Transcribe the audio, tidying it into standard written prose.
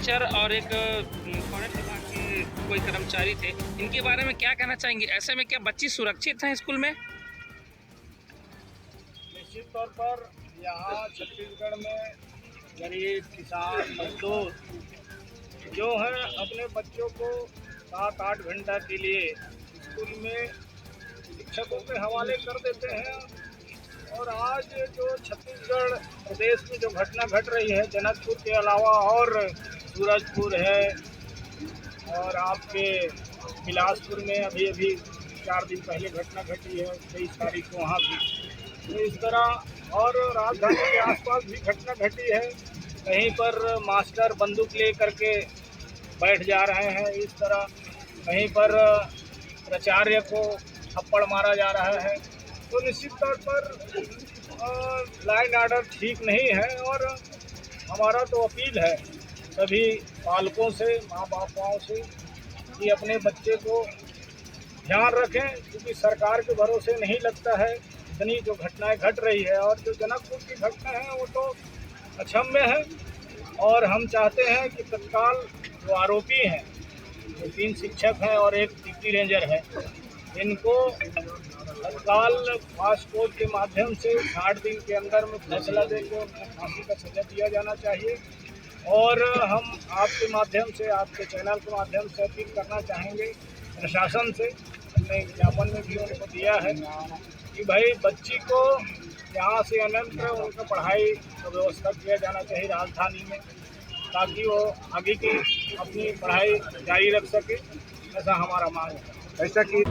Teacher और एक forest विभाग के कोई कर्मचारी थे। इनके बारे में क्या कहना चाहेंगे? ऐसे में क्या बच्ची सुरक्षित हैं स्कूल में? निश्चित तौर पर यहाँ छत्तीसगढ़ में गरीब किसान मजदूर जो हैं अपने बच्चों को 7-8 घंटा के लिए स्कूल में शिक्षकों के हवाले कर देते हैं। और आज जो छत्तीसगढ़ प्रदेश में जो घटना घट रही है, जनकपुर के अलावा और सूरजपुर है और आपके बिलासपुर में अभी अभी 4 दिन पहले घटना घटी है, 23 तारीख को वहाँ भी। तो इस तरह और राजधानी के आसपास भी घटना घटी है। कहीं पर मास्टर बंदूक ले करके बैठ जा रहे हैं, इस तरह कहीं पर प्राचार्य को थप्पड़ मारा जा रहा है। तो निश्चित तौर पर लाइन आर्डर ठीक नहीं है। और हमारा तो अपील है सभी पालकों से, माँ बापों से कि अपने बच्चे को ध्यान रखें, क्योंकि सरकार के भरोसे नहीं लगता है। इतनी जो घटनाएं घट रही है और जो जनकपुर की घटना है वो तो अक्षम्य है। और हम चाहते हैं कि तत्काल जो आरोपी हैं, जो 3 शिक्षक हैं और एक डिप्टी रेंजर है, इनको तत्काल फास्ट कोर्ट के माध्यम से 60 दिन के अंदर में फैसला देकर उनको फांसी का सजा दिया जाना चाहिए। और हम आपके माध्यम से, आपके चैनल के माध्यम से अपील करना चाहेंगे प्रशासन से, हमने ज्ञापन में भी उनको दिया है कि भाई बच्ची को यहाँ से अनंत उनका पढ़ाई का व्यवस्था किया जाना चाहिए राजधानी में, ताकि वो आगे की अपनी पढ़ाई जारी रख सके। ऐसा हमारा मांग है। ऐसा कि